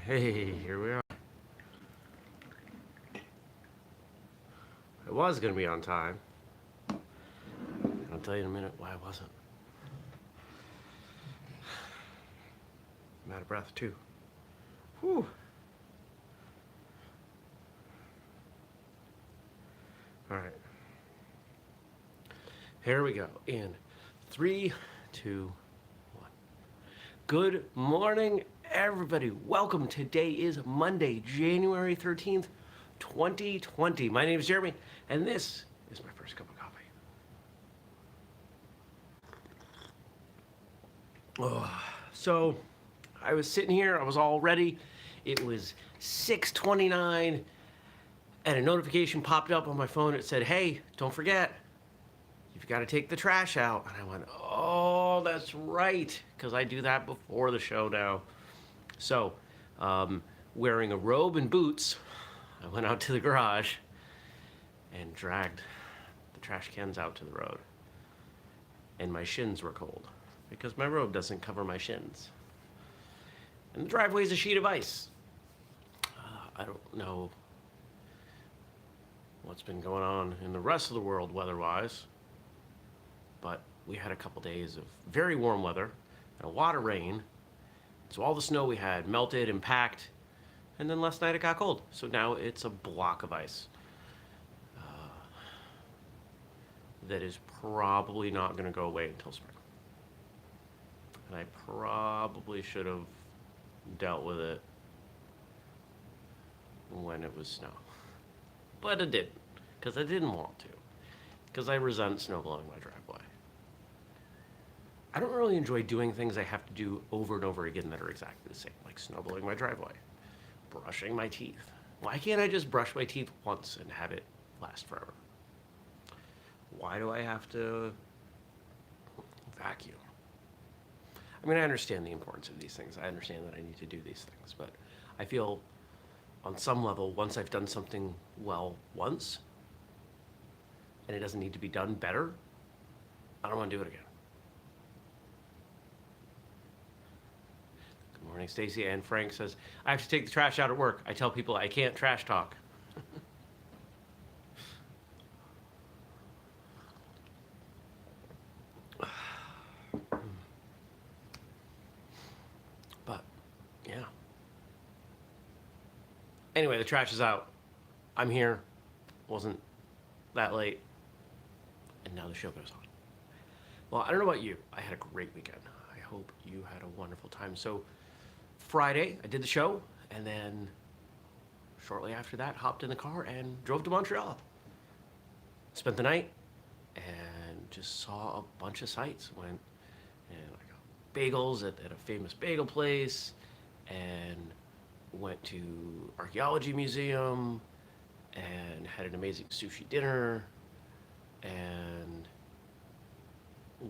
Hey, here we are. I was going to be on time. I'll tell you in a minute why I wasn't. I'm out of breath, too. Whew. All right. Here we go. In 3, 2, 1. Good morning, everybody. Welcome. Today is Monday, January 13th, 2020. My name is Jeremy, and this is my first cup of coffee. So I was sitting here, I was all ready. It was 6:29, and a notification popped up on my phone. It said, hey, don't forget, you've got to take the trash out. And I went, oh, that's right, because I do that before the show now. So, wearing a robe and boots, I went out to the garage and dragged the trash cans out to the road. And my shins were cold because my robe doesn't cover my shins. And the driveway is a sheet of ice. I don't know what's been going on in the rest of the world weather-wise, but we had a couple days of very warm weather and a lot of rain. So all the snow we had melted and packed, and then last night it got cold. So now it's a block of ice. That is probably not going to go away until spring. And I probably should have dealt with it when it was snow. But I didn't, because I didn't want to. Because I resent snow blowing my driveway. I don't really enjoy doing things I have to do over and over again that are exactly the same, like snow blowing my driveway, brushing my teeth. Why can't I just brush my teeth once and have it last forever? Why do I have to vacuum? I mean, I understand the importance of these things. I understand that I need to do these things, but I feel on some level, once I've done something well once, and it doesn't need to be done better, I don't want to do it again. Good morning, Stacy. And Frank says, I have to take the trash out at work. I tell people I can't trash talk. But, yeah. Anyway, the trash is out. I'm here. Wasn't that late. And now the show goes on. Well, I don't know about you. I had a great weekend. I hope you had a wonderful time. So, Friday, I did the show, and then shortly after that, hopped in the car and drove to Montreal. Spent the night and just saw a bunch of sights. Went and I got bagels at a famous bagel place, and went to archaeology museum, and had an amazing sushi dinner, and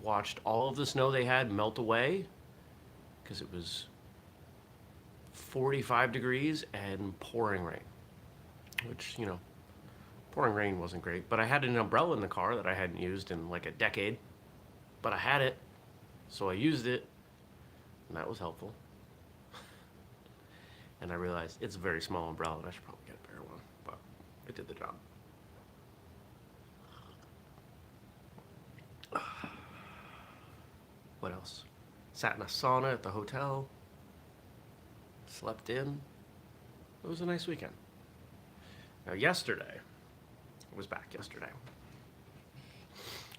watched all of the snow they had melt away because it was 45 degrees and pouring rain, which, you know, pouring rain wasn't great, but I had an umbrella in the car that I hadn't used in like a decade, but I had it, so I used it, and that was helpful. And I realized it's a very small umbrella, and I should probably get a bigger one, but it did the job. What else? Sat in a sauna at the hotel. Slept in. It was a nice weekend. Now yesterday, I was back yesterday.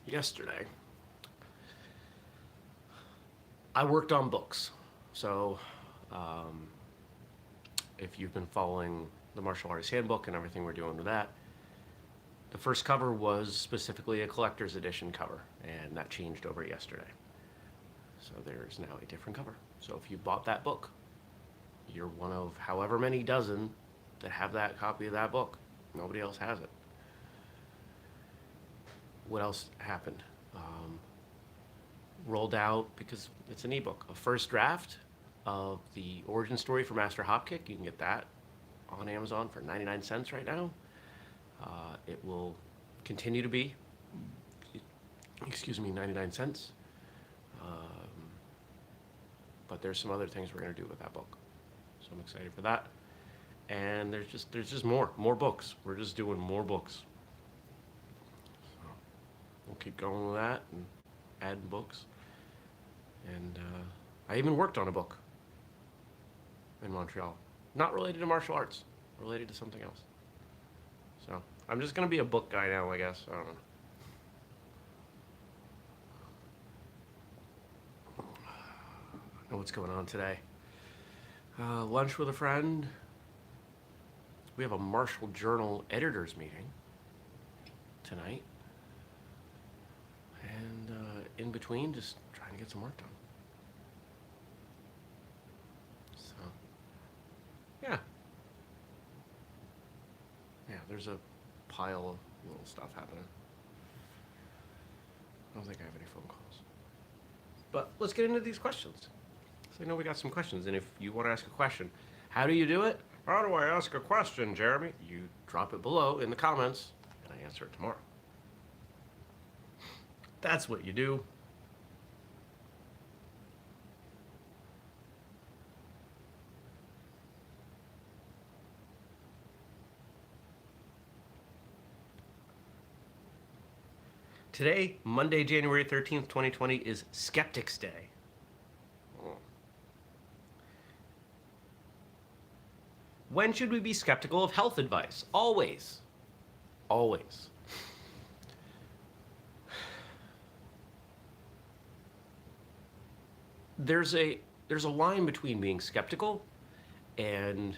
Yesterday, I worked on books. So, if you've been following the Martial Artist Handbook and everything we're doing with that, the first cover was specifically a collector's edition cover, and that changed over yesterday. So there's now a different cover. So if you bought that book, you're one of however many dozen that have that copy of that book. Nobody else has it. What else happened? Rolled out, because it's an ebook, a first draft of the origin story for Master Hopkick. You can get that on Amazon for 99 cents right now. It will continue to be, 99 cents. But there's some other things we're going to do with that book. So I'm excited for that. And there's just more books. We're just doing more books. So we'll keep going with that and adding books. And I even worked on a book in Montreal, not related to martial arts, related to something else. So I'm just gonna be a book guy now, I guess. I don't know what's going on today. Lunch with a friend. We have a Martial Journal editors meeting tonight. And in between, just trying to get some work done. So, yeah. Yeah, there's a pile of little stuff happening. I don't think I have any phone calls. But let's get into these questions. So I know we got some questions, and if you want to ask a question, how do you do it? How do I ask a question, Jeremy? You drop it below in the comments, and I answer it tomorrow. That's what you do. Today, Monday, January 13th, 2020, is Skeptics Day. When should we be skeptical of health advice? Always. Always. There's a line between being skeptical and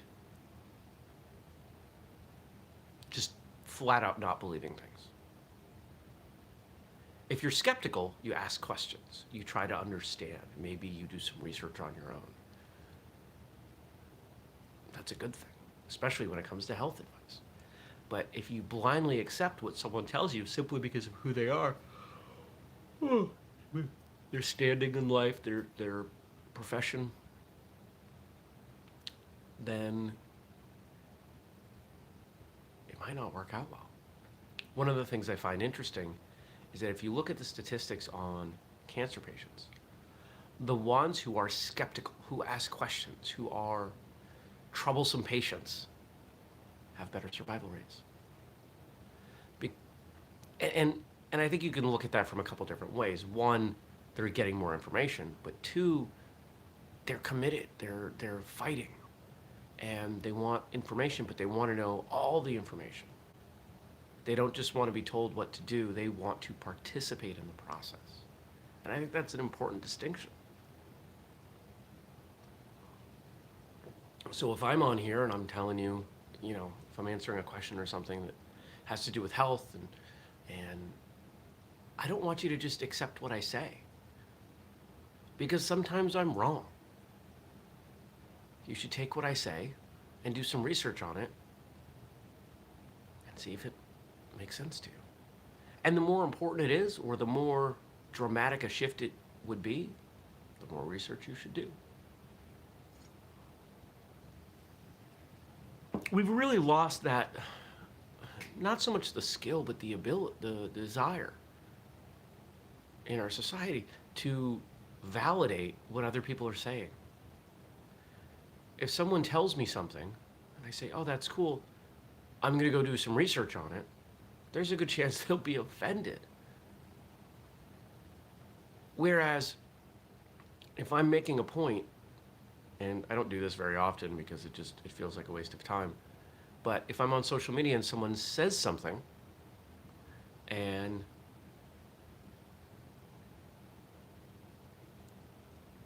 just flat out not believing things. If you're skeptical, you ask questions. You try to understand. Maybe you do some research on your own. That's a good thing, especially when it comes to health advice. But if you blindly accept what someone tells you simply because of who they are, their standing in life, their profession, then it might not work out well. One of the things I find interesting is that if you look at the statistics on cancer patients, the ones who are skeptical, who ask questions, who are troublesome patients, have better survival rates. And I think you can look at that from a couple different ways. One, they're getting more information, but two, they're committed, they're fighting, and they want information, but they want to know all the information. They don't just want to be told what to do, they want to participate in the process. And I think that's an important distinction. So if I'm on here and I'm telling you, if I'm answering a question or something that has to do with health, and I don't want you to just accept what I say, because sometimes I'm wrong. You should take what I say and do some research on it and see if it makes sense to you. And the more important it is, or the more dramatic a shift it would be, the more research you should do. We've really lost that, not so much the skill, but the ability, the desire in our society to validate what other people are saying. If someone tells me something and I say, oh, that's cool, I'm going to go do some research on it, there's a good chance they'll be offended. Whereas if I'm making a point, and I don't do this very often because it feels like a waste of time, but if I'm on social media and someone says something and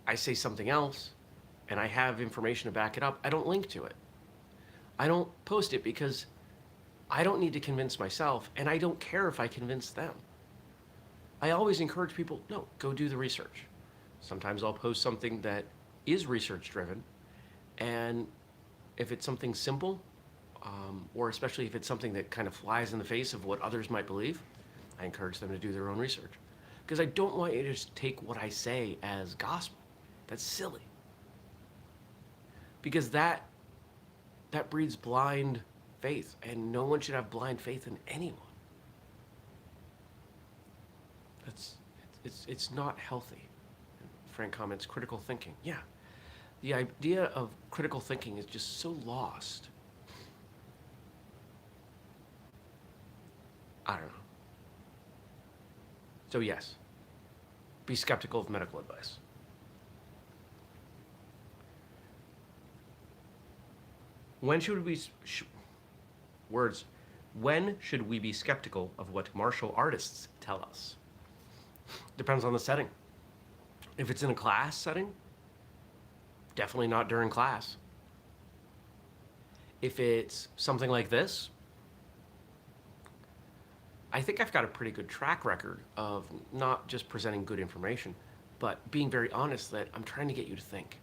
I say something else and I have information to back it up, I don't link to it. I don't post it because I don't need to convince myself, and I don't care if I convince them. I always encourage people, no, go do the research. Sometimes I'll post something that is research driven, and if it's something simple, or especially if it's something that kind of flies in the face of what others might believe, I encourage them to do their own research. Because I don't want you to just take what I say as gospel. That's silly. Because that breeds blind faith, and no one should have blind faith in anyone. It's not healthy. Frank comments, critical thinking. Yeah, The idea of critical thinking is just so lost. I don't know. So yes, be skeptical of medical advice. When should we words? When should we be skeptical of what martial artists tell us? Depends on the setting. If it's in a class setting, definitely not during class. If it's something like this, I think I've got a pretty good track record of not just presenting good information, but being very honest that I'm trying to get you to think.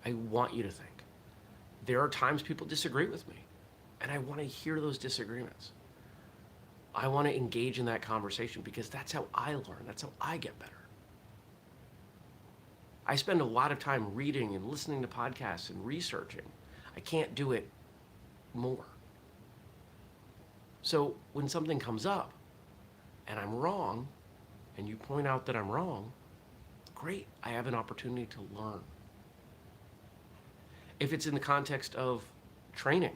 I want you to think. There are times people disagree with me, and I want to hear those disagreements. I want to engage in that conversation because that's how I learn. That's how I get better. I spend a lot of time reading and listening to podcasts and researching. I can't do it more. So when something comes up and I'm wrong, and you point out that I'm wrong, great, I have an opportunity to learn. If it's in the context of training,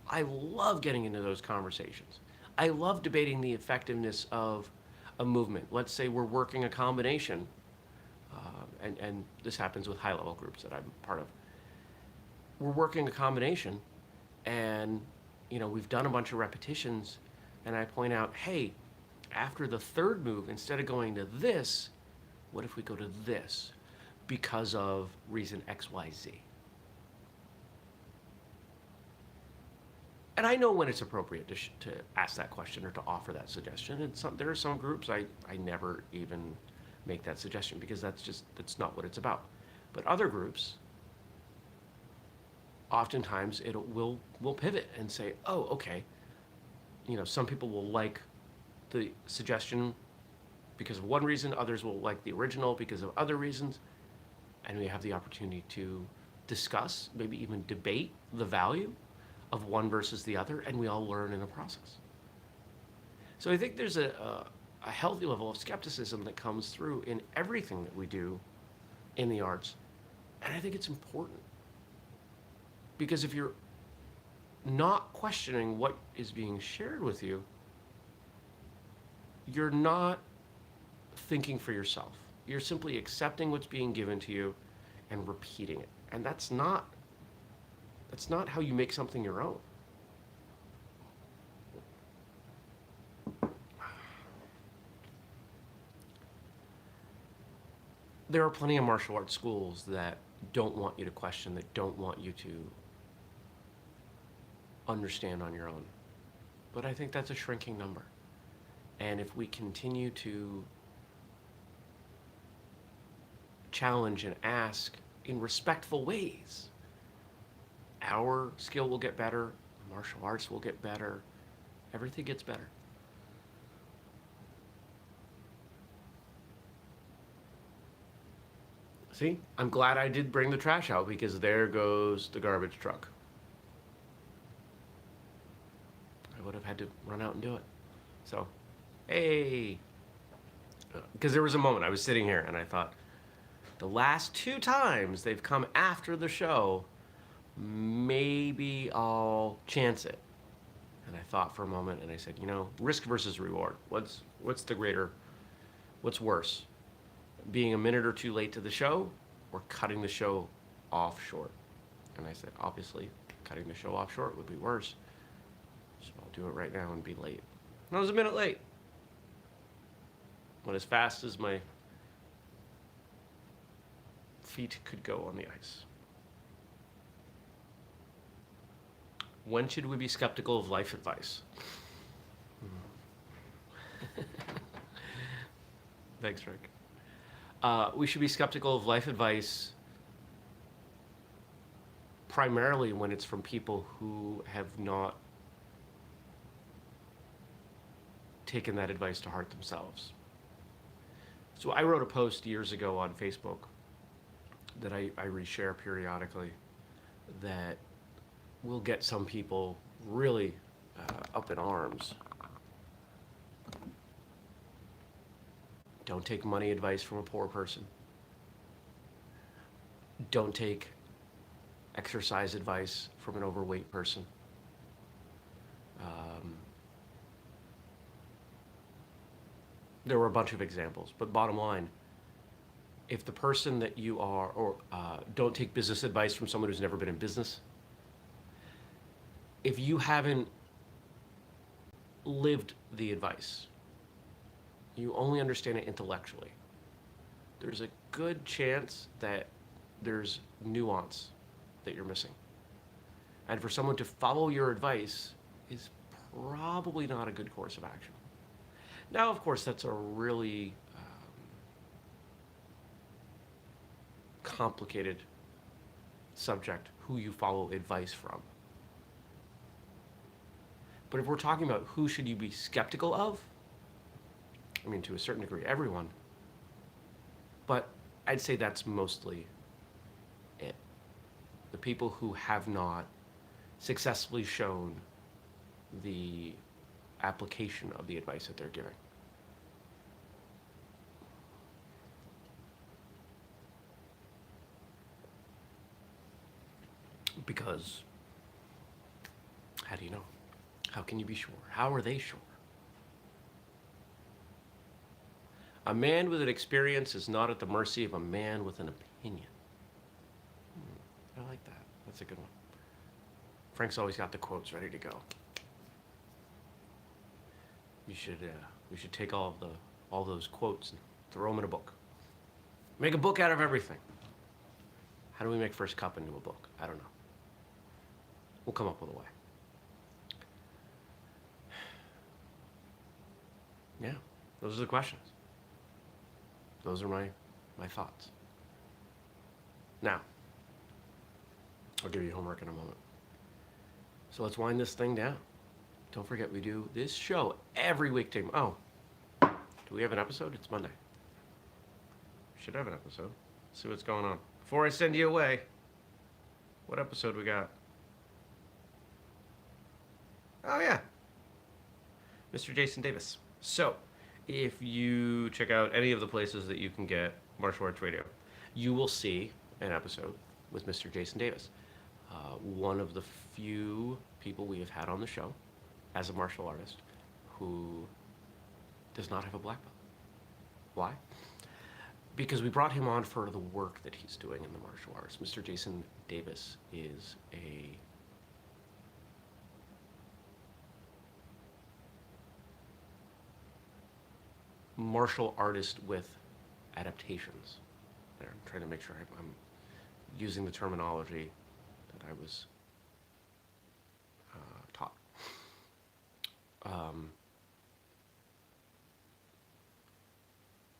I love getting into those conversations. I love debating the effectiveness of a movement. Let's say we're working a combination, and this happens with high-level groups that I'm part of. We're working a combination, and we've done a bunch of repetitions, and I point out, hey, after the third move, instead of going to this, what if we go to this because of reason X, Y, Z? And I know when it's appropriate to ask that question or to offer that suggestion. And there are some groups I never even make that suggestion because that's not what it's about. But other groups, oftentimes we'll pivot and say, oh, okay, some people will like the suggestion because of one reason, others will like the original because of other reasons, and we have the opportunity to discuss, maybe even debate the value of one versus the other, and we all learn in the process. So I think there's a healthy level of skepticism that comes through in everything that we do in the arts, and I think it's important. Because if you're not questioning what is being shared with you, you're not thinking for yourself. You're simply accepting what's being given to you and repeating it. And that's not how you make something your own. There are plenty of martial arts schools that don't want you to question, that don't want you to understand on your own. But I think that's a shrinking number. And if we continue to challenge and ask in respectful ways, our skill will get better, martial arts will get better, everything gets better. See, I'm glad I did bring the trash out because there goes the garbage truck. I would have had to run out and do it. So, hey. Because there was a moment I was sitting here and I thought, the last 2 times they've come after the show, maybe I'll chance it. And I thought for a moment and I said, risk versus reward. What's worse? Being a minute or 2 late to the show or cutting the show off short? And I said, obviously, cutting the show off short would be worse. So I'll do it right now and be late. And I was a minute late. Went as fast as my feet could go on the ice. When should we be skeptical of life advice? Thanks, Rick. We should be skeptical of life advice primarily when it's from people who have not taken that advice to heart themselves. So I wrote a post years ago on Facebook that I reshare periodically that will get some people really up in arms. Don't take money advice from a poor person. Don't take exercise advice from an overweight person. Um, there were a bunch of examples, but bottom line, if the person that you are, or don't take business advice from someone who's never been in business. If you haven't lived the advice, you only understand it intellectually, there's a good chance that there's nuance that you're missing. And for someone to follow your advice is probably not a good course of action. Now, of course, that's a really complicated subject, who you follow advice from. But if we're talking about who should you be skeptical of, I mean, to a certain degree, everyone. But I'd say that's mostly it. The people who have not successfully shown the application of the advice that they're giving. Because how do you know? How can you be sure? How are they sure? A man with an experience is not at the mercy of a man with an opinion. I like that. That's a good one. Frank's always got the quotes ready to go. We should take all those quotes and throw them in a book. Make a book out of everything. How do we make First Cup into a book? I don't know. We'll come up with a way. Yeah, those are the questions. Those are my thoughts. Now, I'll give you homework in a moment. So let's wind this thing down. Don't forget, we do this show every weekday. Oh, do we have an episode? It's Monday. We should have an episode. Let's see what's going on. Before I send you away, what episode we got? Oh, yeah. Mr. Jason Davis. So, if you check out any of the places that you can get martial arts radio, you will see an episode with Mr. Jason Davis, one of the few people we have had on the show as a martial artist who does not have a black belt. Why? Because we brought him on for the work that he's doing in the martial arts. Mr. Jason Davis is a martial artist with adaptations. There, I'm trying to make sure I'm using the terminology that I was taught.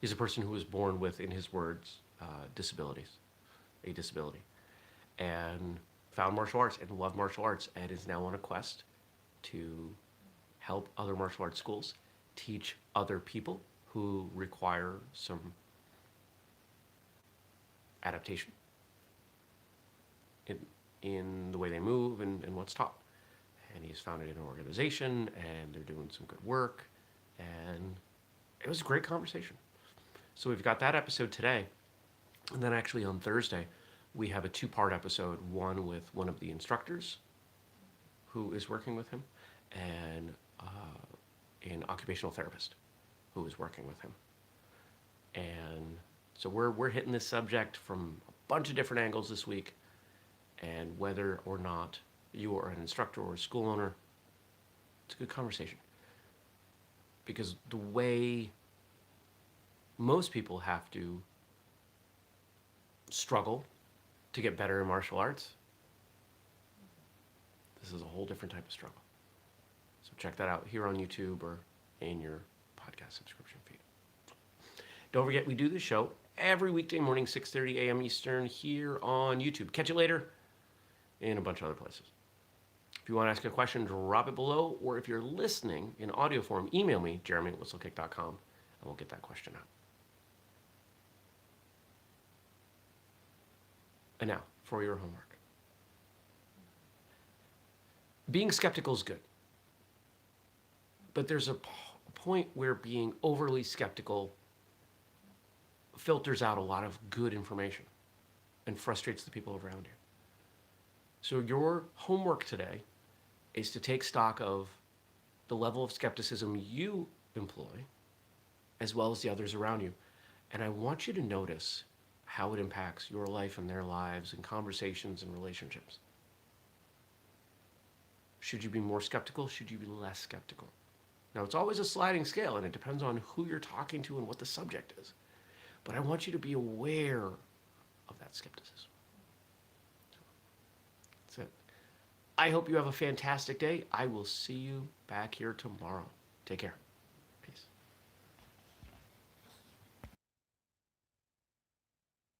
He's a person who was born with, in his words, a disability, and found martial arts and loved martial arts, and is now on a quest to help other martial arts schools teach other people who require some adaptation in the way they move and what's taught. And he's founded an organization, and they're doing some good work, and it was a great conversation. So we've got that episode today, and then actually on Thursday, we have a two-part episode, one with one of the instructors who is working with him, and an occupational therapist who is working with him. And so we're hitting this subject from a bunch of different angles this week, and whether or not you are an instructor or a school owner, it's a good conversation. Because the way most people have to struggle to get better in martial arts, this is a whole different type of struggle. So check that out here on YouTube or in your podcast subscription feed. Don't forget, we do this show every weekday morning, 6:30 a.m. Eastern, here on YouTube. Catch you later in a bunch of other places. If you want to ask a question, drop it below, or if you're listening in audio form, email me, jeremy@whistlekick.com, and we'll get that question out. And now, for your homework. Being skeptical is good. But there's a point where being overly skeptical filters out a lot of good information. and frustrates the people around you. So your homework today is to take stock of the level of skepticism you employ as well as the others around you. And I want you to notice how it impacts your life and their lives and conversations and relationships. Should you be more skeptical? Should you be less skeptical? Now, it's always a sliding scale, and it depends on who you're talking to and what the subject is. But I want you to be aware of that skepticism. That's it. I hope you have a fantastic day. I will see you back here tomorrow. Take care.